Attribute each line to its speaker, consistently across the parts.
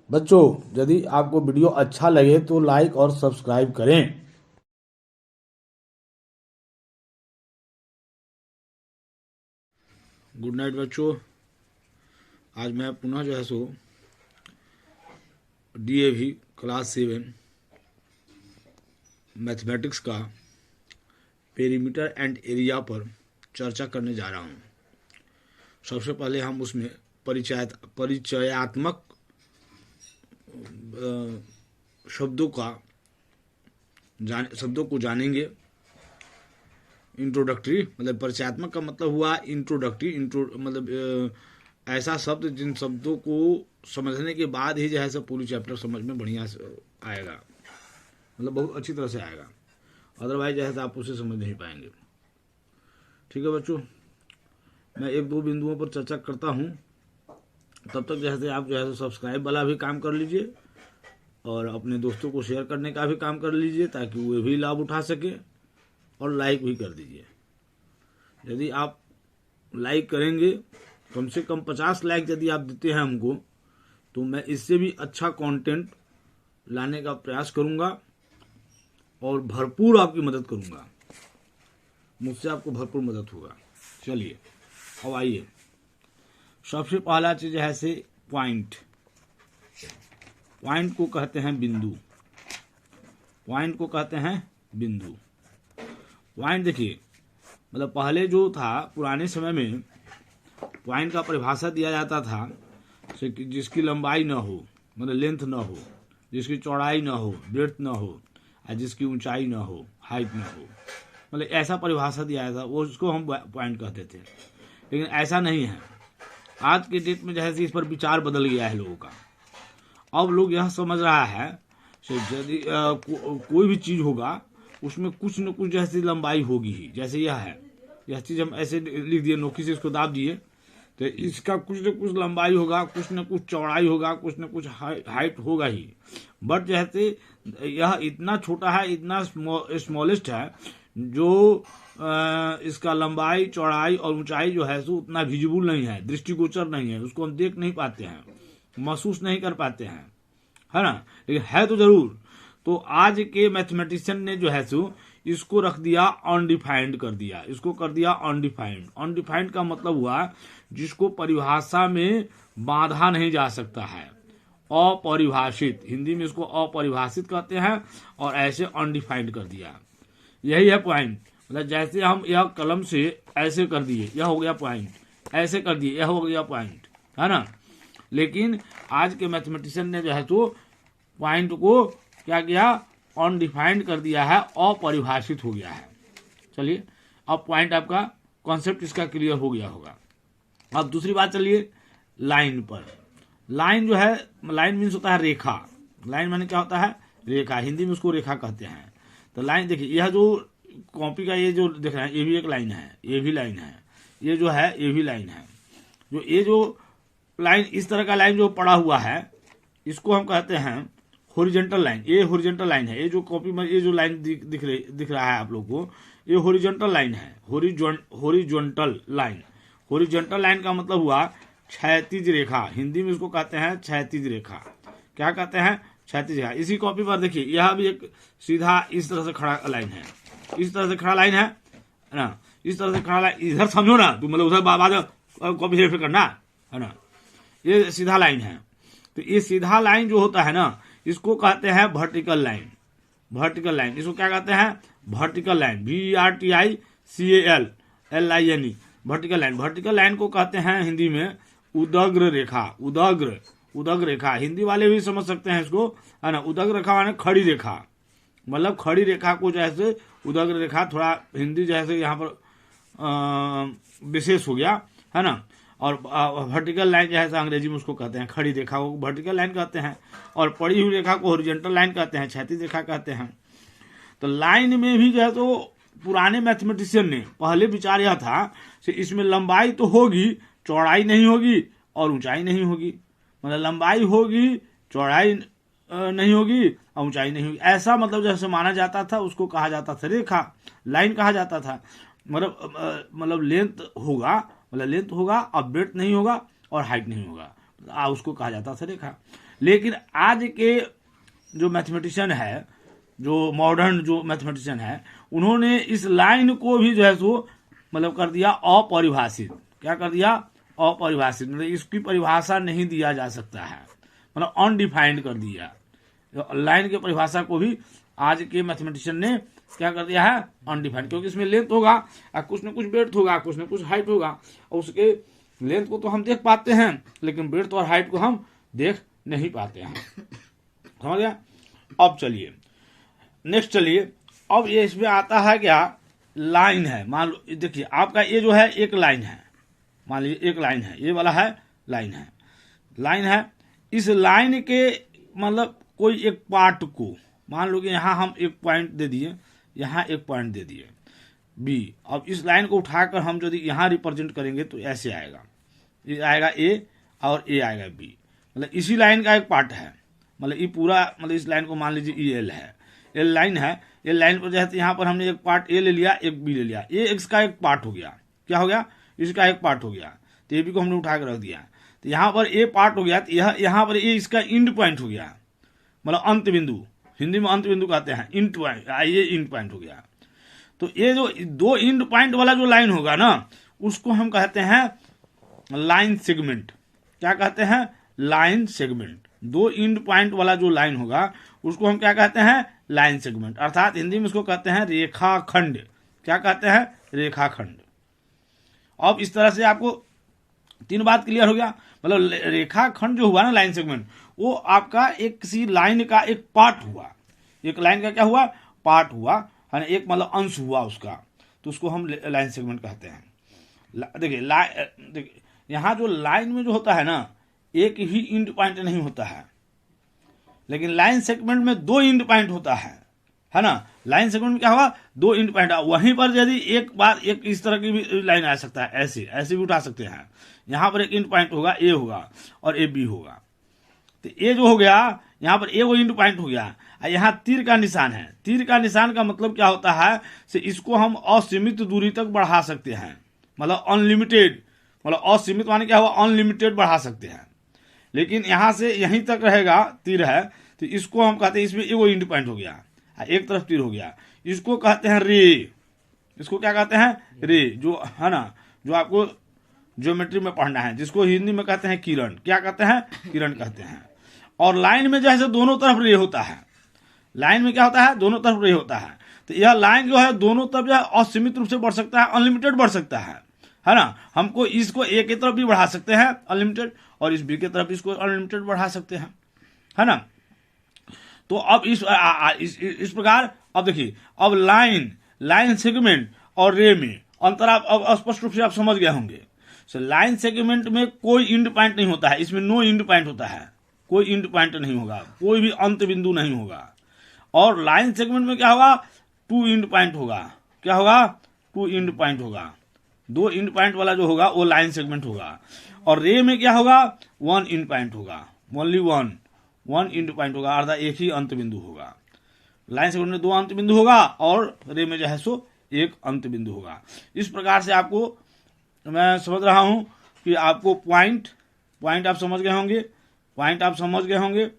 Speaker 1: बच्चों, यदि आपको वीडियो अच्छा लगे तो लाइक और सब्सक्राइब करें। गुड नाइट बच्चों। आज मैं पुनः जो है सो DAV क्लास 7 मैथमेटिक्स का पेरीमीटर एंड एरिया पर चर्चा करने जा रहा हूँ। सबसे पहले हम उसमें परिचयात्मक शब्दों को जानेंगे। इंट्रोडक्टरी मतलब परिचयात्मक का मतलब हुआ इंट्रोडक्टरी। मतलब ऐसा शब्द जिन शब्दों को समझने के बाद ही जो है सब पूरी चैप्टर समझ में बढ़िया से आएगा, मतलब बहुत अच्छी तरह से आएगा। अदरवाइज जो है आप उसे समझ नहीं पाएंगे। ठीक है बच्चों, मैं एक दो बिंदुओं पर चर्चा करता हूँ। तब तक जैसे आप जो है सब्सक्राइब वाला भी काम कर लीजिए और अपने दोस्तों को शेयर करने का भी काम कर लीजिए ताकि वे भी लाभ उठा सके, और लाइक भी कर दीजिए। यदि आप लाइक करेंगे, कम से कम 50 लाइक यदि आप देते हैं हमको, तो मैं इससे भी अच्छा कंटेंट लाने का प्रयास करूंगा और भरपूर आपकी मदद करूंगा। मुझसे आपको भरपूर मदद होगा। चलिए अब आइए, सबसे पहला चीज है से पॉइंट को कहते हैं बिंदु। पॉइंट को कहते हैं बिंदु। पॉइंट देखिए, मतलब पहले जो था पुराने समय में पॉइंट का परिभाषा दिया जाता था जिसकी लंबाई न हो, मतलब लेंथ न हो, जिसकी चौड़ाई न हो, ब्रेड्थ न हो, और जिसकी ऊंचाई न हो, हाइट न हो, मतलब ऐसा परिभाषा दिया जाता, वो उसको हम पॉइंट कहते थे। लेकिन ऐसा नहीं है। आज के डेट में जैसे इस पर विचार बदल गया है लोगों का। अब लोग यह समझ रहा है यदि कोई भी चीज होगा उसमें कुछ न कुछ जैसी लंबाई होगी ही। जैसे यह है, यह चीज हम ऐसे लिख दिए, नोकी से इसको दाब दिए, तो इसका कुछ न कुछ लंबाई होगा, कुछ न कुछ चौड़ाई होगा, कुछ न कुछ हाइट होगा ही। बट जैसे यह इतना छोटा है, इतना स्मॉलेस्ट है, जो इसका लंबाई, चौड़ाई और ऊंचाई जो है सो उतना विजिबल नहीं है, दृष्टिगोचर नहीं है, उसको हम देख नहीं पाते हैं, महसूस नहीं कर पाते हैं, है ना। लेकिन है तो जरूर। तो आज के मैथमेटिशियन ने जो है सो इसको रख दिया अनडिफाइंड कर दिया, इसको कर दिया अनडिफाइंड। अनडिफाइंड का मतलब हुआ जिसको परिभाषा में बांधा नहीं जा सकता है, अपरिभाषित। हिंदी में इसको अपरिभाषित कहते हैं और ऐसे अनडिफाइंड कर दिया। यही है पॉइंट। मतलब जैसे हम यह कलम से ऐसे कर दिए, यह हो गया पॉइंट, ऐसे कर दिए, यह हो गया पॉइंट, है ना। लेकिन आज के मैथमेटिशियन ने जो है तो पॉइंट को क्या किया, अनडिफाइंड कर दिया है, अपरिभाषित हो गया है। चलिए, अब पॉइंट आपका कॉन्सेप्ट इसका क्लियर हो गया होगा। अब दूसरी बात चलिए लाइन पर। लाइन जो है, लाइन मीन्स होता है रेखा। लाइन माने क्या होता है, रेखा। हिंदी में उसको रेखा कहते हैं। तो लाइन देखिए, यह जो कॉपी का ये जो दिख रहा है, ये भी एक लाइन है, ये भी लाइन है, ये जो है ये भी लाइन है। जो ये जो लाइन, इस तरह का लाइन जो पड़ा हुआ है, इसको हम कहते हैं हॉरिजॉन्टल लाइन। ये हॉरिजॉन्टल लाइन है। ये जो कॉपी में ये जो लाइन दिख रहा है आप लोग को, ये हॉरिजॉन्टल लाइन है। Horizontal line. हॉरिजॉन्टल लाइन का मतलब हुआ क्षैतिज रेखा। हिंदी में इसको कहते हैं क्षैतिज रेखा। क्या कहते हैं, क्षैतिज रेखा। इसी कॉपी पर देखिए, यह भी एक सीधा इस तरह से खड़ा लाइन है, इस तरह से खड़ा लाइन है ना, इस तरह से खड़ा लाइन। इधर समझो ना, तुम मतलब उधर बाद कॉपी रेफर करना, है ना। ये सीधा लाइन है। तो ये सीधा लाइन जो होता है ना, इसको कहते हैं वर्टिकल लाइन। वर्टिकल लाइन, इसको क्या कहते हैं, vertical line. VERTICAL vertical line. Vertical line को कहते हैं हिंदी में उदग्र रेखा। उदग्र रेखा हिंदी वाले भी समझ सकते हैं इसको, है ना। उदग्र रेखा माने खड़ी रेखा, मतलब खड़ी रेखा को जैसे उदग्र रेखा, थोड़ा हिंदी जैसे यहाँ पर विशेष हो गया, है ना। और वर्टिकल लाइन जैसे अंग्रेजी में उसको कहते हैं, खड़ी रेखा को वर्टिकल लाइन कहते हैं, और पड़ी हुई रेखा को हॉरिजॉन्टल लाइन कहते हैं, क्षैतिज रेखा कहते हैं। तो लाइन में भी जो है तो पुराने मैथमेटिशियन ने पहले विचार यह था कि इसमें लंबाई तो होगी, चौड़ाई नहीं होगी और ऊंचाई नहीं होगी। मतलब लंबाई होगी, चौड़ाई नहीं होगी और ऊंचाई नहीं होगी। ऐसा मतलब जैसे माना जाता था, उसको कहा जाता था रेखा, लाइन कहा जाता था। मतलब लेंथ होगा, मतलब लेंथ होगा और ब्रेड्थ नहीं होगा और हाइट नहीं होगा, उसको कहा जाता था रेखा। लेकिन आज के जो मैथमेटिशियन है, जो मॉडर्न जो मैथमेटिशियन है, उन्होंने इस लाइन को भी जो है सो मतलब कर दिया अपरिभाषित। क्या कर दिया? अपरिभाषित, मतलब इसकी परिभाषा नहीं दिया जा सकता है, मतलब अनडिफाइंड कर दिया। लाइन की परिभाषा को भी आज के मैथमेटिशियन ने क्या कर दिया है? अनडिफाइंड, क्योंकि इसमें लेंथ होगा, कुछ न कुछ ब्रेड्थ होगा, कुछ न कुछ हाइट होगा, और उसके लेंथ को तो हम देख पाते हैं लेकिन ब्रेड्थ और हाइट को हम देख नहीं पाते हैं। समझ गया? अब चलिए नेक्स्ट, चलिए अब ये इसमें आता है क्या? लाइन है। मान लो देखिए आपका ये जो है एक लाइन है, मान लीजिए एक लाइन है, ये वाला है लाइन है, लाइन है। इस लाइन के मतलब कोई एक पार्ट को मान लो कि यहाँ हम एक पॉइंट दे दिए, यहाँ एक पॉइंट दे दिए बी। अब इस लाइन को उठाकर हम यदि यहाँ रिप्रेजेंट करेंगे तो ऐसे आएगा, ये आएगा ए और ए आएगा बी, मतलब इसी लाइन का एक पार्ट है। मतलब ये पूरा, मतलब इस लाइन को मान लीजिए ई एल है, एल लाइन है, एल लाइन पर जो है यहाँ पर हमने एक पार्ट ए ले लिया, एक बी ले लिया, ए इसका एक पार्ट हो गया। क्या हो गया? इसका एक पार्ट हो गया, तो ए बी को हमने उठा कर रख दिया, तो यहाँ पर ए पार्ट हो गया, तो यहाँ पर ए इसका इंड पॉइंट हो गया, मतलब अंत बिंदु, हिंदी में अंत बिंदु कहते हैं, इंड पॉइंट, ये इंड पॉइंट हो गया। तो ये जो दो इंड पॉइंट वाला जो लाइन होगा ना, उसको हम कहते हैं लाइन सेगमेंट। क्या कहते हैं? Line segment. दो इंड पॉइंट वाला जो लाइन होगा उसको हम क्या कहते हैं? लाइन सेगमेंट, अर्थात हिंदी में इसको कहते हैं रेखाखंड। क्या कहते हैं? रेखाखंड। अब इस तरह से आपको तीन बात क्लियर हो गया। मतलब रेखाखंड जो हुआ ना, लाइन सेगमेंट, वो आपका एक किसी लाइन का एक पार्ट हुआ, एक लाइन का क्या हुआ? पार्ट हुआ है ना, एक मतलब अंश हुआ उसका, तो उसको हम लाइन सेगमेंट कहते हैं। देखिए यहाँ जो लाइन में जो होता है ना, एक ही इंड पॉइंट नहीं होता है, लेकिन लाइन सेगमेंट में दो इंड पॉइंट होता है ना। लाइन सेगमेंट में क्या होगा? दो इंड पॉइंट। वहीं पर यदि एक बार एक इस तरह की भी लाइन आ सकता है, ऐसे ऐसे भी उठा सकते हैं। यहाँ पर एक इंड पॉइंट होगा, ए होगा और ए बी होगा, तो ए जो हो गया यहाँ पर ए वो इंड पॉइंट हो गया, यहाँ तीर का निशान है। तीर का निशान का मतलब क्या होता है? से इसको हम असीमित दूरी तक बढ़ा सकते हैं, मतलब अनलिमिटेड, मतलब असीमित माने क्या हुआ? अनलिमिटेड बढ़ा सकते हैं। लेकिन यहाँ से यहीं तक रहेगा, तीर है, तो इसको हम कहते हैं, इसमें एगो इंड पॉइंट हो गया, एक तरफ तीर हो गया, इसको कहते हैं रे। इसको क्या कहते हैं? रे, जो है ना, जो आपको ज्योमेट्री में पढ़ना है, जिसको हिंदी में कहते हैं किरण। क्या कहते हैं? किरण कहते हैं। और लाइन में जैसे दोनों तरफ रे होता है, लाइन में क्या होता है? दोनों तरफ रे होता है, तो यह लाइन जो है दोनों तरफ जो है असीमित रूप से बढ़ सकता है, अनलिमिटेड बढ़ सकता है ना। हमको इसको ए की तरफ भी बढ़ा सकते हैं अनलिमिटेड, और इस बी की तरफ इसको अनलिमिटेड बढ़ा सकते हैं, है ना। तो अब इस प्रकार अब देखिए, अब लाइन सेगमेंट और रे में अंतर आप अब स्पष्ट रूप से आप समझ गए होंगे। लाइन सेगमेंट में कोई इंड पॉइंट नहीं होता है, इसमें नो इंड पॉइंट होता है, कोई इंड पॉइंट नहीं होगा, कोई भी अंत बिंदु नहीं होगा। और लाइन सेगमेंट में क्या होगा? टू इंड पॉइंट होगा। क्या होगा? टू इंड पॉइंट होगा। दो इंड पॉइंट वाला जो होगा वो लाइन सेगमेंट होगा। और रे में क्या होगा? वन इंड पॉइंट होगा, ओनली वन इंड पॉइंट होगा, अर्थात एक ही अंत बिंदु होगा। लाइन सेगमेंट में दो अंत बिंदु होगा और रे में जो है सो एक अंत बिंदु होगा। इस प्रकार से आपको मैं समझ रहा हूं कि आपको पॉइंट आप समझ गए होंगे, पॉइंट आप समझ गए होंगे,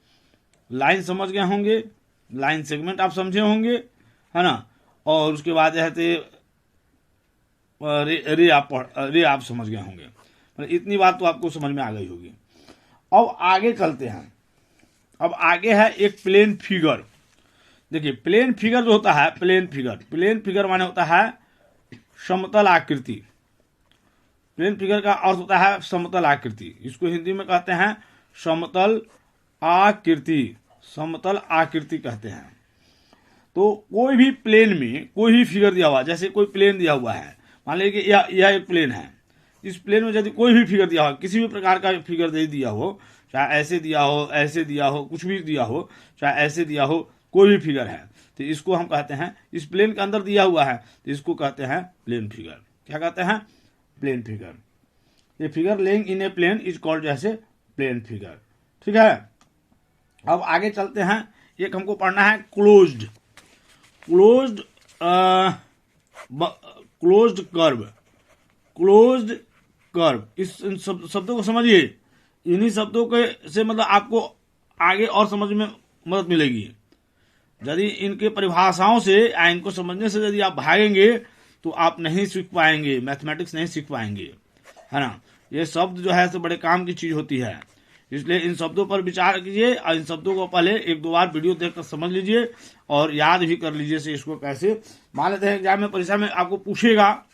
Speaker 1: लाइन समझ गए होंगे, लाइन सेगमेंट आप समझे होंगे, है ना। और उसके बाद जो है रे आप समझ गए होंगे। मतलब इतनी बात तो आपको समझ में आ गई होगी। अब आगे चलते हैं। अब आगे है एक प्लेन फिगर। देखिए प्लेन फिगर जो होता है, प्लेन फिगर माने होता है समतल आकृति। प्लेन फिगर का अर्थ होता है समतल आकृति। इसको हिंदी में कहते हैं समतल आकृति, समतल आकृति कहते हैं। तो कोई भी प्लेन में कोई भी फिगर दिया हुआ, जैसे कोई प्लेन दिया हुआ है, मान लीजिए कि यह एक प्लेन है, इस प्लेन में यदि कोई भी फिगर दिया हो, किसी भी प्रकार का फिगर दे दिया हो, चाहे ऐसे दिया हो, ऐसे दिया हो, कुछ भी दिया हो, चाहे ऐसे दिया हो, कोई भी फिगर है, तो इसको हम कहते हैं, इस प्लेन के अंदर दिया हुआ है तो इसको कहते हैं प्लेन फिगर। क्या कहते हैं? Plane figure. ये figure lying in a plane is called जैसे प्लेन फिगर। ठीक है। अब आगे चलते हैं। एक हमको पढ़ना है क्लोज्ड कर्व। इस शब्दों को समझिए, इन्हीं शब्दों के से मतलब आपको आगे और समझ में मदद मिलेगी। यदि इनके परिभाषाओं से या इनको समझने से यदि आप भागेंगे तो आप नहीं सीख पाएंगे, मैथमेटिक्स नहीं सीख पाएंगे, है ना। ये शब्द जो है तो बड़े काम की चीज होती है, इसलिए इन शब्दों पर विचार कीजिए और इन शब्दों को पहले एक दो बार वीडियो देखकर समझ लीजिए और याद भी कर लीजिए से इसको कैसे। मान लेते हैं एग्जाम में परीक्षा में आपको पूछेगा,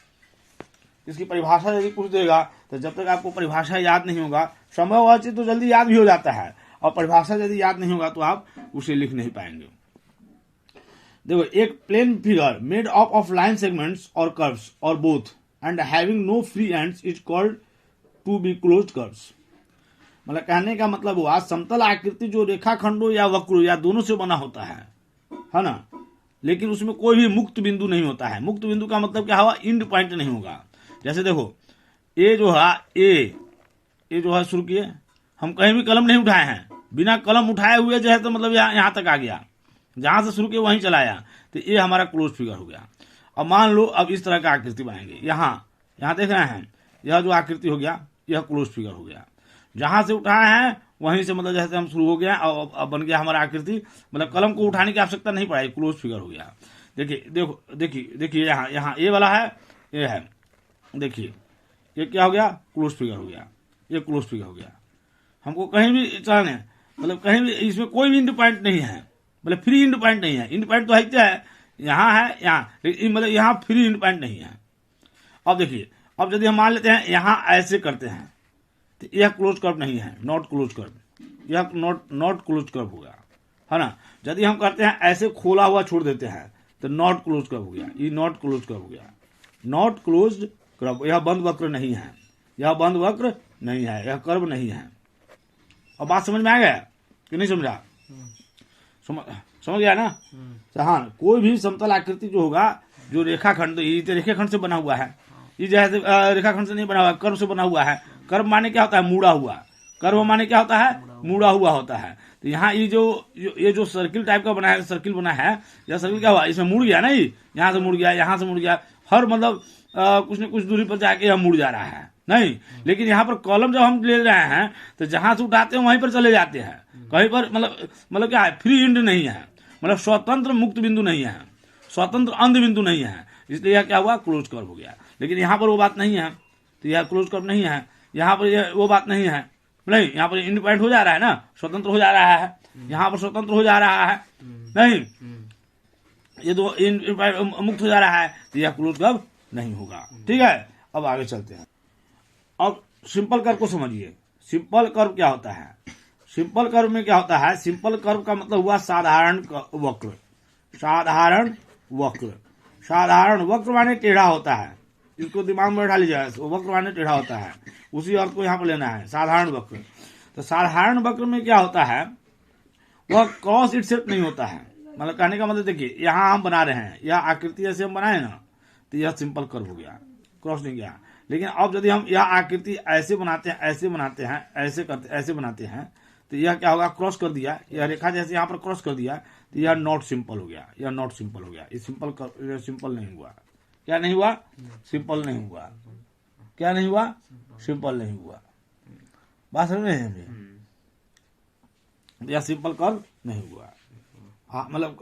Speaker 1: इसकी परिभाषा यदि पूछ देगा तो जब तक आपको परिभाषा याद नहीं होगा, संभव है तो जल्दी याद भी हो जाता है, और परिभाषा यदि याद नहीं होगा तो आप उसे लिख नहीं पाएंगे। देखो, एक plane figure made up of line segments और कर्व्स और both end having no free ends is called to be closed curves. मतलब कहने का मतलब हुआ समतल आकृति जो रेखाखंडों या वक्रों या दोनों से बना होता है ना, लेकिन उसमें कोई भी मुक्त बिंदु नहीं होता है। मुक्त बिंदु का मतलब क्या हुआ, इंड पॉइंट नहीं होगा। जैसे देखो, ए जो है ए जो है शुरू किए, हम कहीं भी कलम नहीं उठाए हैं, बिना कलम उठाए हुए जो है तो मतलब यहाँ तक आ गया, जहां से शुरू किए वहीं चलाया, तो ये हमारा क्लोज फिगर हो गया। अब मान लो अब इस तरह का आकृति बनाएंगे, यहाँ देख रहे हैं, यह जो आकृति हो गया यह क्लोज फिगर हो गया। जहां से उठाए हैं वहीं से मतलब जैसे हम शुरू हो गया और अब बन गया हमारा आकृति, मतलब कलम को उठाने की आवश्यकता नहीं पड़ेगी, क्लोज फिगर हो गया। देखिए देखो देखिए यहाँ ये वाला है, ये है, देखिए ये क्या हो गया, क्लोज फिगर हो गया, ये क्लोज फिगर हो गया। हमको कहीं भी चलाने, मतलब कहीं भी इसमें कोई भी इंड पॉइंट नहीं है, मतलब फ्री इंड पॉइंट नहीं है। इंड पॉइंट तो है क्या है, यहाँ है, यहाँ, मतलब यहाँ फ्री इंड पॉइंट नहीं है। अब देखिए, अब यदि हम मान लेते हैं यहाँ ऐसे करते हैं तो यह क्लोज कर्व नहीं है, नॉट क्लोज कर्व, यह नॉट क्लोज कर्व होगा, है ना। यदि हम करते हैं ऐसे खोला हुआ छोड़ देते हैं तो नॉट क्लोज कर्व हो गया, ये नॉट क्लोज कर्व हो गया, नॉट क्लोज कर्व। यह बंद वक्र नहीं है, यह बंद वक्र नहीं है, यह कर्व नहीं है। अब बात समझ में आ गया कि नहीं समझा? समझ गया ना? हाँ, कोई भी समतल आकृति जो होगा, जो रेखाखंड, ये रेखाखंड से बना हुआ है, ये जैसे रेखाखंड से नहीं बना हुआ, कर्व से बना हुआ है। कर्व माने क्या होता है, मुड़ा हुआ। कर्व माने क्या होता है, मुड़ा हुआ होता है। तो यहाँ ये जो सर्किल टाइप का बना है, सर्किल बना है, यह सर्किल क्या हुआ, इसमें मुड़ गया नहीं, यहाँ से मुड़ गया, यहाँ से मुड़ गया, हर मतलब कुछ न कुछ दूरी पर जाके यह मुड़ जा रहा है नहीं। लेकिन यहाँ पर कॉलम जब हम ले रहे हैं तो जहां से उठाते हैं वहीं पर चले जाते हैं, कहीं पर मतलब क्या है, फ्री इंड नहीं है, मतलब स्वतंत्र मुक्त बिंदु नहीं है, स्वतंत्र अंध बिंदु नहीं है, इसलिए यह क्या हुआ, क्लोज कर्व हो गया। लेकिन यहाँ पर वो बात नहीं है, तो यह क्लोज कर्व नहीं है। यहाँ पर वो बात नहीं है, नहीं, यहाँ पर इंड पॉइंट हो जा रहा है ना, स्वतंत्र हो जा रहा है, यहाँ पर स्वतंत्र हो जा रहा है नहीं, ये दो इंड पॉइंट मुक्त हो जा रहा है, तो यह क्लोज कर्व नहीं होगा। ठीक है, अब आगे चलते हैं। अब सिंपल कर्व को समझिए। सिंपल कर्व क्या होता है? सिंपल कर्व में क्या होता है, सिंपल कर्व का मतलब हुआ साधारण वक्र। साधारण वक्र, साधारण वक्र माने टेढ़ा होता है, इसको दिमाग में बैठा लीजिए, वक्र माने टेढ़ा होता है, उसी अर्थ को यहाँ पर लेना है, साधारण वक्र। तो साधारण वक्र में क्या होता है, वह क्रॉस इटसेल्फ नहीं होता है। मतलब कहने का मतलब देखिए, यहाँ हम बना रहे हैं, यह आकृति जैसे हम बनाए ना, तो यह सिंपल कर्व हो गया, क्रॉस नहीं गया। लेकिन अब यदि हम यह आकृति ऐसे बनाते हैं, ऐसे बनाते हैं, ऐसे करते, ऐसे बनाते हैं, तो यह क्या होगा, क्रॉस कर दिया, यह रेखा जैसे यहाँ पर क्रॉस कर दिया, तो यह नॉट सिंपल हो गया, यह नॉट सिंपल हो गया। ये सिंपल नहीं हुआ। क्या नहीं हुआ? सिंपल नहीं हुआ। क्या नहीं हुआ? सिंपल नहीं हुआ। बात समझ में है? यह सिंपल कर्व नहीं हुआ। हाँ, मतलब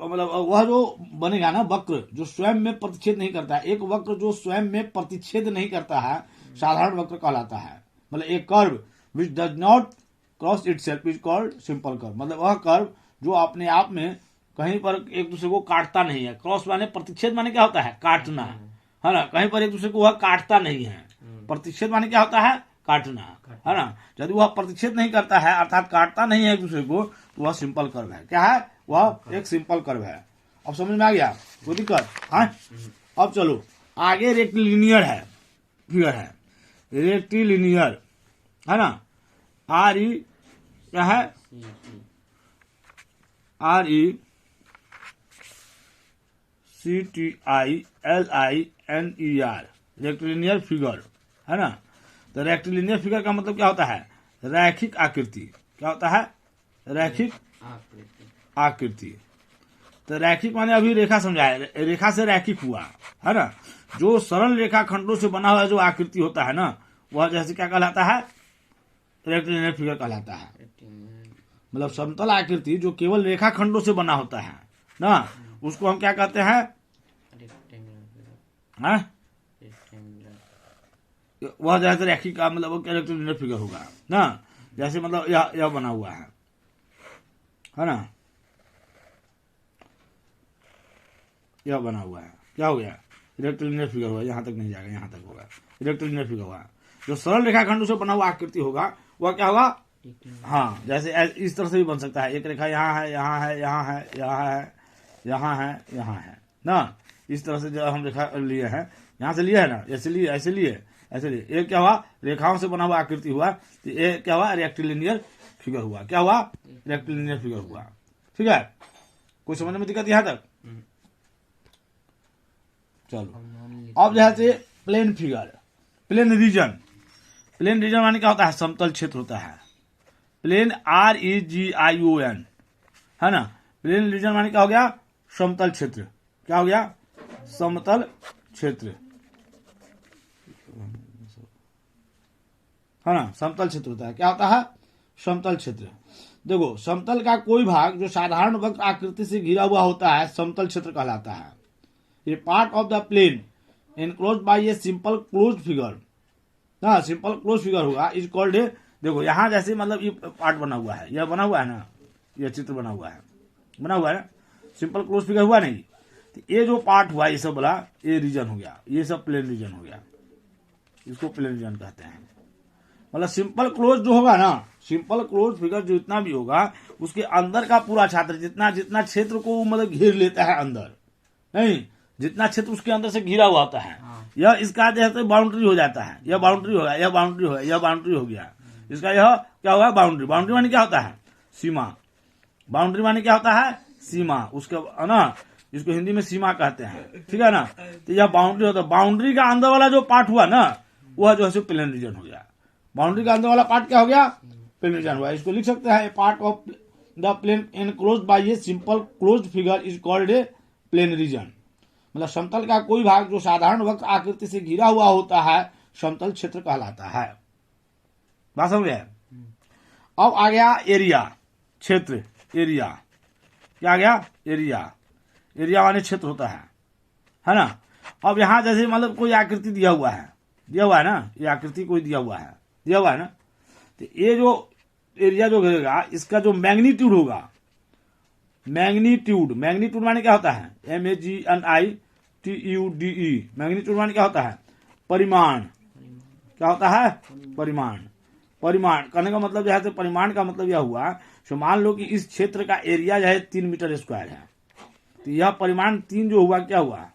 Speaker 1: वह जो बनेगा ना वक्र, जो स्वयं में प्रतिच्छेद नहीं करता है, एक वक्र जो स्वयं में प्रतिच्छेद नहीं करता है, साधारण वक्र कहलाता है। मतलब एक curve which does not cross itself is called simple curve. मतलब वह कर्व जो अपने आप में कहीं पर एक दूसरे को काटता नहीं है। क्रॉस माने, प्रतिच्छेद माने क्या होता है, काटना, है ना। कहीं पर एक दूसरे को वह काटता नहीं है। प्रतिच्छेद माने क्या होता है, काटना, है ना। यदि वह प्रतिच्छेद नहीं करता है, अर्थात काटता नहीं है एक दूसरे को, तो वह सिंपल कर्व है। क्या है? वह एक सिंपल कर्व है। अब समझ में आ गया? कोई दिक्कत? हाँ, अब चलो आगे। रेक्टिलिनियर है, फिगर है, रेक्टिलिनियर, है ना। RE क्या है, RECTILINER, रेक्टिलिनियर फिगर, है ना। तो रेक्टिलिनियर फिगर का मतलब क्या होता है, रैखिक आकृति। क्या होता है? रैखिक आकृति। तो रैखिक माने अभी रेखा समझाए, रेखा से रैखिक हुआ, है ना। जो सरल रेखा खंडों से बना हुआ जो आकृति होता है ना, वह जैसे क्या कहलाता है, रेक्टिलिनियर फिगर कहलाता है। मतलब समतल आकृति जो केवल रेखाखंडों से बना होता है ना, उसको हम क्या कहते हैं? वह जैसे रेखी का मतलब वो रेक्टिलिनियर फिगर होगा ना। जैसे मतलब यह बना हुआ है ना, यह बना हुआ है, क्या हो गया? रेक्टिलिनियर फिगर हुआ। यहाँ तक नहीं जाएगा, यहाँ तक होगा रेक्टिलिनियर फिगर हुआ। जो सरल रेखाखंडों से बना हुआ आकृति होगा वह क्या होगा? हाँ, जैसे इस तरह से भी बन सकता है। एक रेखा यहाँ है, यहाँ है, यहाँ है, यहाँ है, यहाँ है, यहाँ है ना। इस तरह से जो हम रेखा लिए हैं, यहाँ से लिए है ना, ऐसे लिए, ऐसे लिए, ऐसे लिए। एक क्या हुआ? रेखाओं से बना हुआ आकृति हुआ। तो ये क्या हुआ? रेक्टिलिनियर फिगर हुआ। क्या हुआ? रेक्टिलिनियर फिगर हुआ। ठीक है, कोई समझने में दिक्कत यहाँ तक? चलो, अब जैसे plane figure, plane region. Plane region माने क्या होता है? समतल क्षेत्र होता है। प्लेन REGION है ना। प्लेन रीजन माने क्या हो गया? समतल क्षेत्र। क्या हो गया? समतल क्षेत्र है ना। समतल क्षेत्र होता है। क्या होता है? समतल क्षेत्र। देखो, समतल का कोई भाग जो साधारण वक्र आकृति से घिरा हुआ होता है समतल क्षेत्र कहलाता है। ये part of the plane enclose by a simple close figure ना, सिंपल क्लोज फिगर होगा इज कॉल्ड ए। देखो यहाँ जैसे मतलब ये पार्ट बना हुआ है, यह बना हुआ है ना, यह चित्र बना हुआ है, बना हुआ है ना, सिंपल क्लोज फिगर हुआ नहीं। तो ये जो पार्ट हुआ ये सब बोला, ये रीजन हो गया, ये सब प्लेन रीजन हो गया, इसको प्लेन रीजन कहते हैं। मतलब सिंपल क्लोज जो होगा ना, सिंपल क्लोज फिगर जो इतना भी होगा उसके अंदर का पूरा क्षेत्र, जितना जितना क्षेत्र को मतलब घेर लेता है अंदर, नहीं जितना क्षेत्र उसके अंदर से घिरा हुआ होता है, यह इसका जैसे बाउंड्री हो जाता है। यह बाउंड्री होगा, यह बाउंड्री होगा, यह बाउंड्री हो गया, इसका यह क्या होगा? बाउंड्री। बाउंड्री माने क्या होता है? सीमा। बाउंड्री माने क्या होता है? सीमा। उसके ना, इसको हिंदी में सीमा कहते हैं, ठीक है ना। तो यह बाउंड्री होता है। बाउंड्री का अंदर वाला जो पार्ट हुआ ना, वह जो है प्लेन रीजन हो गया। बाउंड्री का अंदर वाला पार्ट क्या हो गया? प्लेन रीजन हुआ। इसको लिख सकते हैं, part of the plane enclose by a simple close figure is called a plane region. मतलब समतल का कोई भाग जो साधारण वक्र आकृति से घिरा हुआ होता है समतल क्षेत्र कहलाता है। बात समझ गए? अब आ गया एरिया, क्षेत्र, एरिया। क्या आ गया? एरिया। एरिया माने क्षेत्र होता है ना। अब यहां जैसे मतलब कोई आकृति दिया हुआ है ना, ये आकृति कोई दिया हुआ है ना। तो ये जो एरिया जो घेरेगा, इसका जो मैग्नीट्यूड होगा, मैग्नीट्यूड माने क्या होता है? MAGNITUDE। मैग्नीट्यूड माने क्या होता है? परिमाण। क्या होता है? परिमाण। परिमाण करने का मतलब जो है, परिमाण का मतलब यह हुआ, तो मान लो कि इस क्षेत्र का एरिया जो है 3 मीटर स्क्वायर है, तो यह परिमाण 3 जो हुआ, क्या हुआ?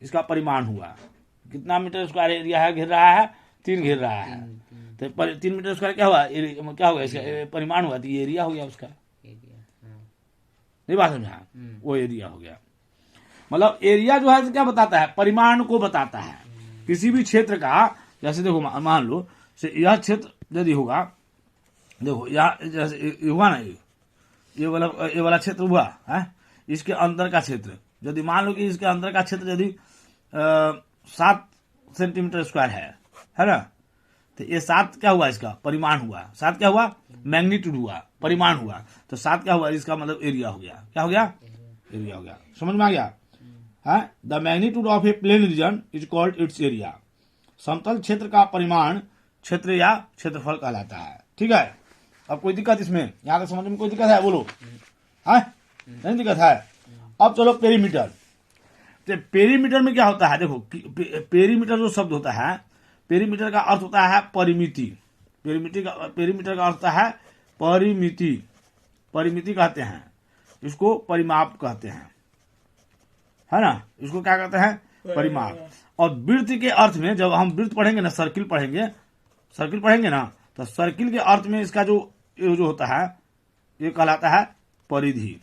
Speaker 1: इसका परिमाण हुआ। कितना मीटर स्क्वायर एरिया है घेर रहा है? 3 घेर रहा है। तो 3 मीटर स्क्वायर क्या हुआ? क्या होगा? इसका परिमाण हुआ, तो ये एरिया हो गया उसका। नहीं बात समझा? वो एरिया हो गया। मतलब एरिया जो है क्या बताता है? परिमाण को बताता है किसी भी क्षेत्र का। जैसे देखो, मान लो यह क्षेत्र यदि होगा, देखो यहाँ जैसे हुआ ना, ये वाला क्षेत्र हुआ है, इसके अंदर का क्षेत्र यदि मान लो कि इसके अंदर का क्षेत्र यदि 7 सेंटीमीटर स्क्वायर है ना, तो ये 7 क्या हुआ? इसका परिमाण हुआ। 7 क्या हुआ? मैग्नीट्यूड हुआ, परिमाण हुआ। तो 7 क्या हुआ? इसका मतलब एरिया हो गया। क्या हो गया? एरिया हो गया। समझ में आ गया? The magnitude of A plane reason is called its area. समतल क्षेत्र का परिमाण क्षेत्र या क्षेत्रफल कहलाता है। ठीक है, अब कोई दिक्कत इसमें? यहाँ तक समझ में कोई दिक्कत है? बोलो। नहीं दिक्कत है? अब चलो पेरीमीटर। तो पेरीमीटर में क्या होता है? देखो, पेरीमीटर जो शब्द होता है, पेरीमीटर का अर्थ होता है परिमिति। पेरीमीटर का अर्थ होता है परिमिति। परिमिति कहते हैं इसको, परिमाप कहते हैं, है ना। इसको क्या कहते हैं? परिमाप। और वृत्त के अर्थ में जब हम वृत्त पढ़ेंगे ना, सर्किल पढ़ेंगे ना, तो सर्किल के अर्थ में इसका जो होता है, ये कहलाता है परिधि।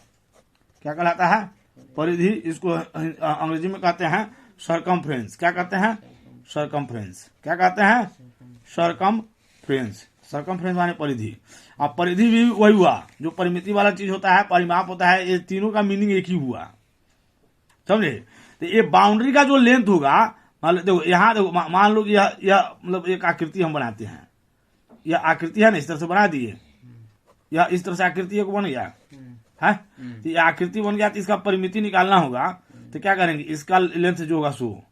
Speaker 1: क्या कहलाता है? परिधि। इसको अंग्रेजी में कहते हैं सरकमफ्रेंस। क्या कहते हैं? सरकमफ्रेंस। क्या कहते हैं? सरकमफ्रेंस। सरकमफ्रेंस माने परिधि। अब परिधि भी वही हुआ जो परिमिति वाला चीज होता है, परिमाप होता है। ये तीनों का मीनिंग एक ही हुआ, समझे। तो ये बाउंड्री का जो लेंथ होगा, देखो यहाँ देखो, मान लो कि यह मतलब एक आकृति हम बनाते हैं, यह आकृति है ना, इस तरह से बना दिए, यह इस तरह से आकृति को बन गया है। तो यह आकृति बन गया तो इसका परिमिति निकालना होगा। तो क्या करेंगे, इसका लेंथ जो होगा 100,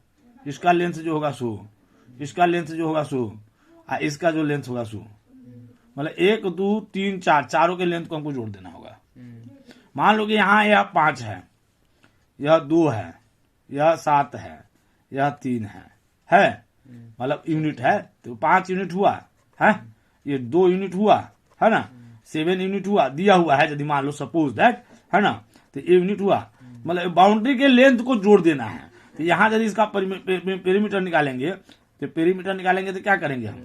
Speaker 1: इसका लेंथ जो होगा 100, इसका लेंथ जो होगा 100, और इसका जो लेंथ होगा 100, मतलब 1 2 3 4 चारों के लेंथ को हमको जोड़ देना होगा। मान लो कि यहाँ यह 5 है, यह 2 है, यह 7 है, यह 3 है मतलब यूनिट है, तो 5 यूनिट हुआ है, ये 2 यूनिट हुआ है ना, 7 यूनिट हुआ, दिया हुआ है यदि मान लो सपोज दैट, है ना, तो ये यूनिट हुआ, मतलब बाउंड्री के लेंथ को जोड़ देना है। तो यहाँ यदि इसका पेरीमीटर निकालेंगे, तो पेरीमीटर निकालेंगे तो क्या करेंगे हम,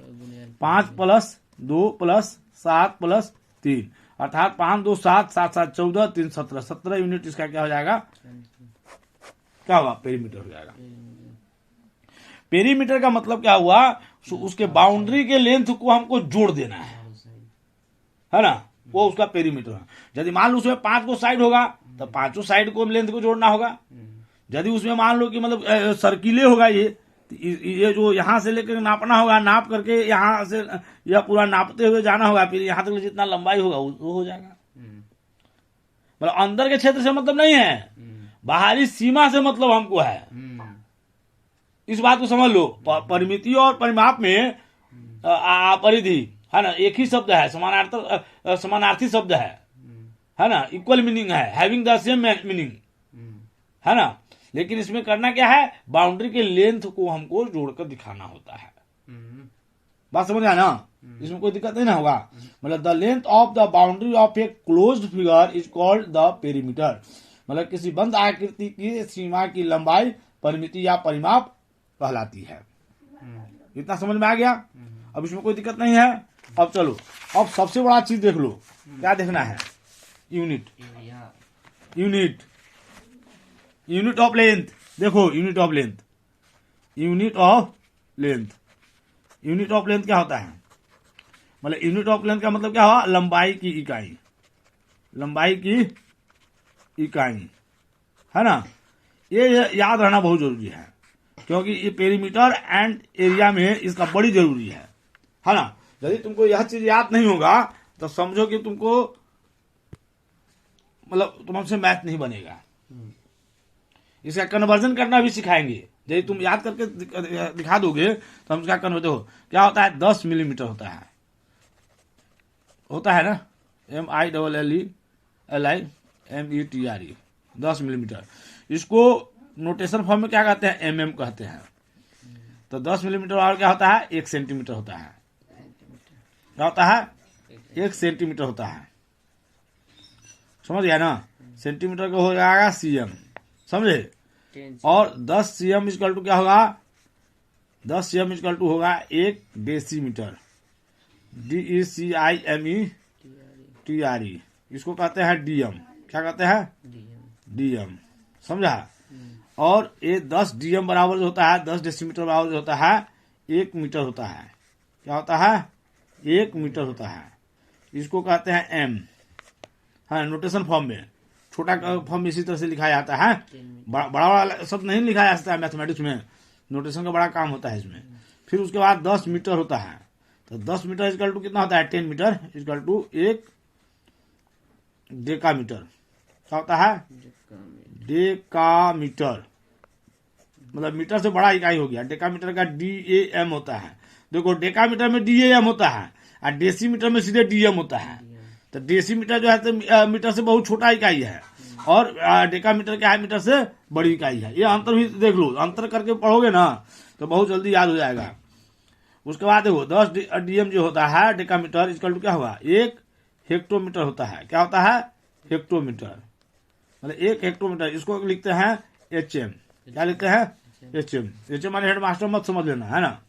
Speaker 1: 5 + 2 + 7 + 3 अर्थात 5 2 7 7 7 14 3 17 17 यूनिट इसका क्या हो जाएगा, क्या होगा, पेरीमीटर हो जाएगा। पेरीमीटर का मतलब क्या हुआ, उसके बाउंड्री के लेंथ को हमको जोड़ देना है ना, वो उसका पेरीमीटर है। यदि मान लो उसमें 5 को साइड होगा तो 5 साइड को लेंथ को जोड़ना होगा। यदि उसमें मान लो कि मतलब सर्किले होगा, ये जो यहां से लेकर नापना होगा, नाप करके यहां से यह पूरा नापते हुए जाना होगा, फिर यहां तक जितना लंबाई होगा वो हो जाएगा। मतलब अंदर के क्षेत्र से मतलब नहीं है, बाहरी सीमा से मतलब हमको है। इस बात को समझ लो, परिमिति और परिमाप में परिधि है ना, एक ही शब्द है, समानार्थी शब्द है ना, इक्वल मीनिंग है, हैविंग द सेम मीनिंग है ना। लेकिन इसमें करना क्या है, बाउंड्री के लेंथ को हमको जोड़कर दिखाना होता है। बात समझ आया ना, इसमें कोई दिक्कत नहीं ना होगा। मतलब the length of the boundary of a closed figure is called the perimeter. मतलब किसी बंद आकृति की सीमा की लंबाई परिमिति या परिमाप कहलाती है। इतना समझ में आ गया, अब इसमें कोई दिक्कत नहीं है। अब चलो, अब सबसे बड़ा चीज देख लो, क्या देखना है, unit, unit, unit of length. देखो unit of length, unit of length, unit of length क्या होता है, मतलब यूनिट ऑफ लेंथ का मतलब क्या हुआ, लंबाई की इकाई, लंबाई की इकाई है ना। ये याद रहना बहुत जरूरी है, क्योंकि ये पेरीमीटर एंड एरिया में इसका बड़ी जरूरी है ना। यदि तुमको यह चीज याद नहीं होगा तो समझो कि तुमको मतलब तुमसे मैथ नहीं बनेगा। इसका कन्वर्जन करना भी सिखाएंगे, यदि तुम याद करके दिखा दोगे तो हम इसका कन्वर्जन हो क्या होता है, 10 मिलीमीटर होता है ना, MILLEMETRE 10 मिलीमीटर। इसको नोटेशन फॉर्म में क्या कहते हैं, mm कहते हैं। तो 10 मिलीमीटर और क्या होता है, 1 सेंटीमीटर होता है। क्या होता है, 1 सेंटीमीटर होता है, समझ गया ना। सेंटीमीटर को हो जाएगा cm, समझे। और 10 cm इक्वल टू क्या होगा, 10 cm इक्वल टू होगा 1 डेसीमीटर, DECIMETRE। इसको कहते हैं डीएम। क्या कहते हैं, डीएम, समझा। और ये 10 डीएम बराबर जो होता है, 10 डेसीमीटर बराबर जो होता है 1 मीटर होता है। क्या होता है, 1 मीटर होता है। इसको कहते हैं एम, हाँ, नोटेशन फॉर्म में। छोटा फॉर्म इसी तरह से लिखा जाता है, बड़ा बड़ा शब्द नहीं लिखा जा सकता है मैथमेटिक्स में, नोटेशन का बड़ा काम होता है इसमें। फिर उसके बाद 10 मीटर होता है, तो 10 मीटर इक्वल टू कितना होता है, 10 मीटर इक्वल टू 1 डेकामीटर। क्या होता है, डेकामीटर, मतलब मीटर से बड़ा इकाई हो गया। डेकामीटर का DAM होता है। देखो डेकामीटर में DAM होता है और डेसीमीटर में सीधे DM होता है। तो डेसीमीटर जो है तो मीटर से बहुत छोटा इकाई है, और डेकामीटर क्या है, मीटर से बड़ी इकाई है। ये अंतर भी देख लो, अंतर करके पढ़ोगे ना तो बहुत जल्दी याद हो जाएगा। उसके बाद देखो 10 DM जो होता है डेकामीटर इक्वल टू क्या होगा, 1 हेक्टोमीटर होता है। क्या होता है, हेक्टोमीटर, मतलब 1 हेक्टोमीटर। इसको लिखते हैं HM। क्या लिखते हैं, HM। HM माने हेडमास्टर मत समझ लेना, है ना।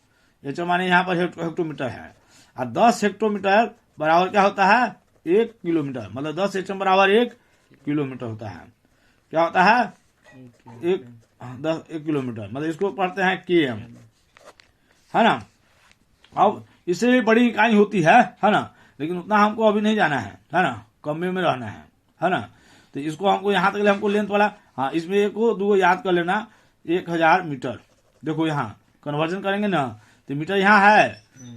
Speaker 1: HM माने यहाँ पर हेक्टोमीटर है। और 10 हेक्टोमीटर बराबर क्या होता है, 1 किलोमीटर। मतलब 10 HM बराबर 1 किलोमीटर होता है। क्या होता है, 1 किलोमीटर। मतलब इसको पढ़ते हैं KM, है ना। अब इससे भी बड़ी इकाई होती है ना, लेकिन उतना हमको अभी नहीं जाना है ना, कम में रहना है ना। तो इसको हमको यहाँ तक हमको लेंथ वाला, हाँ, इसमें एक दो याद कर लेना, 1000 मीटर। देखो यहाँ कन्वर्जन करेंगे ना तो तो मीटर यहाँ है,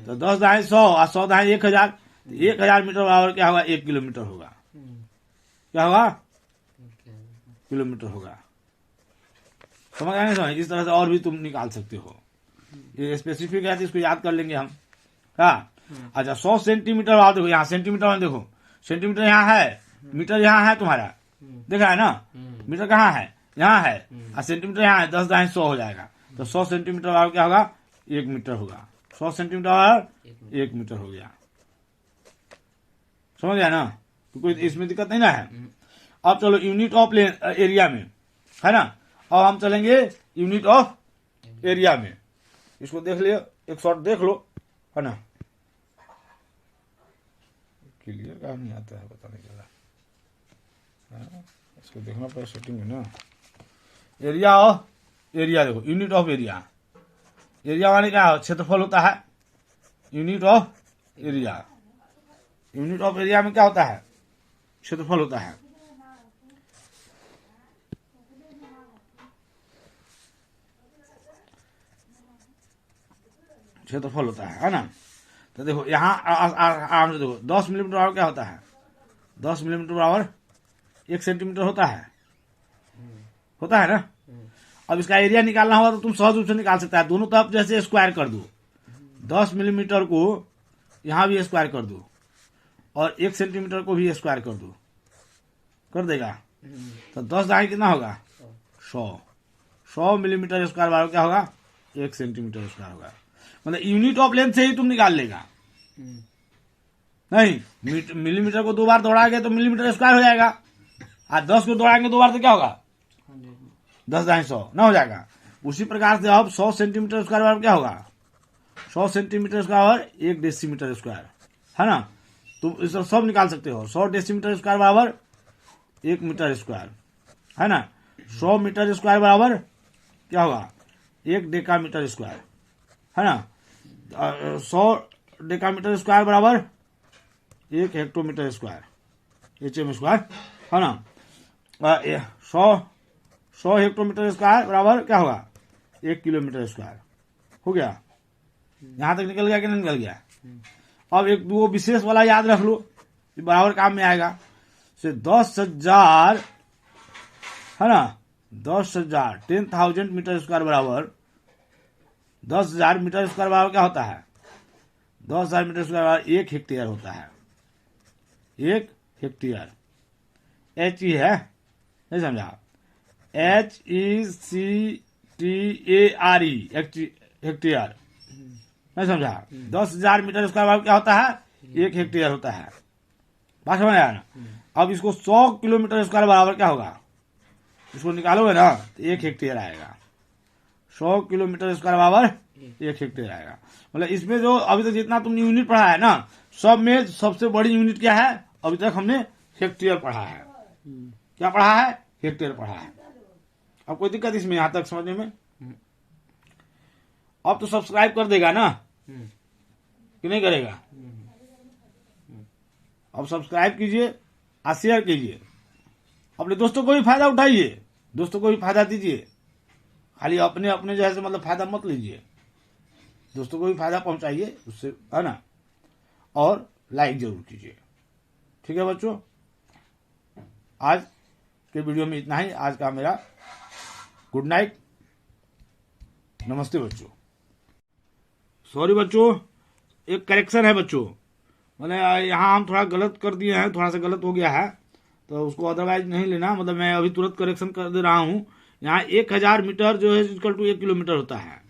Speaker 1: तो 10 दाएं 100 और 100 दाएं 1000, तो 1000 मीटर बराबर क्या होगा, 1 किलोमीटर होगा। क्या होगा, किलोमीटर होगा। समझ आए नहीं समझ? इस तरह से और भी तुम निकाल सकते हो। ये स्पेसिफिक है तो इसको याद कर लेंगे हम। हाँ, अच्छा 100 सेंटीमीटर वाला देखो, यहाँ सेंटीमीटर में देखो, सेंटीमीटर यहाँ है, मीटर यहाँ है तुम्हारा, देखा है ना, मीटर कहाँ है, यहाँ है, और सेंटीमीटर यहाँ है, 10 दाएं 100 हो जाएगा, तो 100 सेंटीमीटर वाला क्या होगा, 1 मीटर होगा। 100 सेंटीमीटर वाला 1 मीटर हो गया। समझ गया ना, तो कोई इसमें दिक्कत नहीं ना है। अब चलो यूनिट ऑफ एरिया में, है ना, अब हम चलेंगे यूनिट ऑफ एरिया में। इसको देख लियो, एक शॉट देख लो, है ना, क्लियर काम नहीं आता है, पता नहीं चला। इसको देखना पड़ेगा सेटिंग में ना। एरिया ऑफ एरिया देखो, यूनिट ऑफ एरिया, एरिया माने क्या, क्षेत्रफल होता है। Unit of area, unit of area में क्या होता है, क्षेत्रफल होता है। क्षेत्रफल होता है ना। तो देखो यहाँ आराम से देखो, 10 मिलीमीटर बराबर क्या होता है, 10 मिलीमीटर बराबर 1 सेंटीमीटर होता है, होता है ना। अब इसका एरिया निकालना होगा तो तुम सहज रूप से निकाल सकता है, दोनों तरफ जैसे स्क्वायर कर दो, 10 मिलीमीटर को यहाँ भी स्क्वायर कर दो और 1 सेंटीमीटर को भी स्क्वायर कर दो, कर देगा। तो 10 दाएं कितना होगा, 100 मिलीमीटर स्क्वायर बराबर क्या होगा, 1 सेंटीमीटर स्क्वायर होगा। मतलब यूनिट ऑफ लेंथ से ही तुम निकाल लेगा, नहीं मिलीमीटर को 2 बार दौड़ाएंगे तो मिलीमीटर स्क्वायर हो जाएगा, और 10 को दौड़ाएंगे 2 बार तो क्या होगा, 10 दाएं 100 ना हो जाएगा। उसी प्रकार से अब 100 सेंटीमीटर स्क्वायर बराबर क्या होगा, 100 सेंटीमीटर स्क्वायर बराबर 1 डेसीमीटर स्क्वायर, है ना। तुम इस सब निकाल सकते हो। 100 डेसीमीटर स्क्वायर बराबर 1 मीटर स्क्वायर, है ना। 100 मीटर स्क्वायर बराबर क्या होगा, 1 डेकामीटर स्क्वायर, है ना। 100 डेकामीटर स्क्वायर बराबर 1 हेक्टोमीटर स्क्वायर, HM स्क्वायर, है ना। 100 हेक्टोमीटर स्क्वायर बराबर क्या होगा, 1 किलोमीटर स्क्वायर हो गया। यहां तक निकल गया कि नहीं निकल गया। अब एक दो विशेष वाला याद रख लो, बराबर काम में आएगा। से 10,000, है ना, 10,000 10,000 मीटर स्क्वायर बराबर 10,000 मीटर स्क्वायर बराबर क्या होता है, 10,000 मीटर स्क्वायर बराबर 1 हेक्टेयर होता है, 1 हेक्टेयर। HE है, नहीं समझा, HECTARE हेक्टेयर, नहीं समझा। 10,000 मीटर स्क्वायर बराबर क्या होता है, 1 हेक्टेयर होता है। बात समझ आया ना। अब इसको 100 किलोमीटर स्क्वायर बराबर क्या होगा, इसको निकालोगे ना तो 1 हेक्टेयर आएगा। 100 किलोमीटर स्क्वायर बराबर 1 हेक्टेयर आएगा। मतलब इसमें जो अभी तक जितना तुमने यूनिट पढ़ा है ना, सब में सबसे बड़ी यूनिट क्या है, अभी तक हमने हेक्टेयर पढ़ा है। क्या पढ़ा है, हेक्टेयर पढ़ा है। अब कोई दिक्कत इसमें यहां तक समझने में। अब तो सब्सक्राइब कर देगा ना कि नहीं करेगा। अब सब्सक्राइब कीजिए और शेयर कीजिए, अपने दोस्तों को भी फायदा उठाइए, दोस्तों को भी फायदा दीजिए। खाली अपने अपने जैसे मतलब फायदा मत लीजिए, दोस्तों को भी फायदा पहुंचाइए उससे, है ना। और लाइक जरूर कीजिए। ठीक है बच्चों, आज के वीडियो में इतना ही। आज का मेरा गुड नाइट, नमस्ते बच्चों। सॉरी बच्चों, एक करेक्शन है बच्चों, मतलब यहाँ हम थोड़ा गलत कर दिए हैं, थोड़ा सा गलत हो गया है, तो उसको अदरवाइज नहीं लेना। मतलब मैं अभी तुरंत करेक्शन कर दे रहा हूँ। यहाँ 1000 मीटर जो है इक्वल टू 1 किलोमीटर होता है।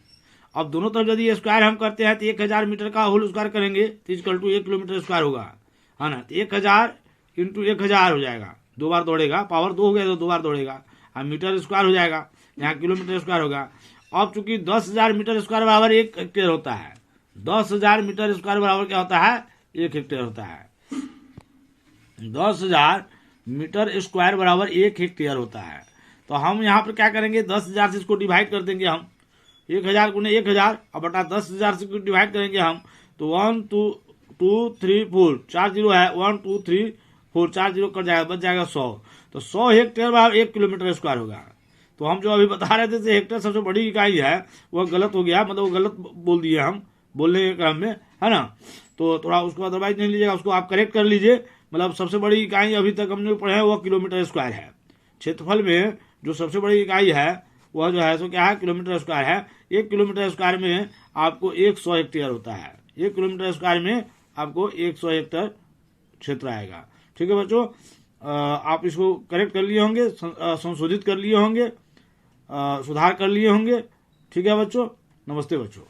Speaker 1: अब दोनों तरफ यदि स्क्वायर हम करते हैं तो 1000 मीटर का होल स्क्वायर करेंगे तो इक्वल टू 1 किलोमीटर स्क्वायर होगा, है ना। तो 1000 इंटू 1000 हो जाएगा, 2 बार दौड़ेगा, पावर 2 हो गया तो 2 बार दौड़ेगा, और मीटर स्क्वायर हो जाएगा, यहाँ किलोमीटर स्क्वायर होगा। अब चूंकि 10,000 मीटर स्क्वायर बराबर 1 हेक्टेयर होता है, 10,000 मीटर स्क्वायर बराबर क्या होता है, 1 हेक्टेयर होता है। 10,000 मीटर स्क्वायर बराबर 1 हेक्टेयर होता है। तो हम यहाँ पर क्या करेंगे, 10,000 से इसको डिवाइड कर देंगे हम, 1000 गुने 1000 और बटा 10,000 से डिवाइड करेंगे हम, तो 1 2 3 4 4 जीरो है, 1 2 3 4 4 जीरो कट जाएगा, बच जाएगा 100। तो 100 हेक्टेयर बराबर 1 किलोमीटर स्क्वायर होगा। तो हम जो अभी बता रहे थे हेक्टेयर सबसे बड़ी इकाई है, वह गलत हो गया, मतलब वो गलत बोल दिए हम, बोलने के क्रम में, है ना। तो थोड़ा उसको अदरवाइज नहीं लीजिएगा, उसको आप करेक्ट कर लीजिए। मतलब सबसे बड़ी इकाई अभी तक हमने पढ़े हैं वह किलोमीटर स्क्वायर है। क्षेत्रफल में जो सबसे बड़ी इकाई है वह जो है सो क्या है, किलोमीटर स्क्वायर है। 1 किलोमीटर स्क्वायर में आपको 100 हेक्टेयर होता है। 1 किलोमीटर स्क्वायर में आपको 100 हेक्टेयर क्षेत्र आएगा। ठीक है बच्चों, आप इसको करेक्ट कर लिए होंगे, संशोधित कर लिए होंगे, सुधार कर लिए होंगे। ठीक है बच्चों, नमस्ते बच्चों।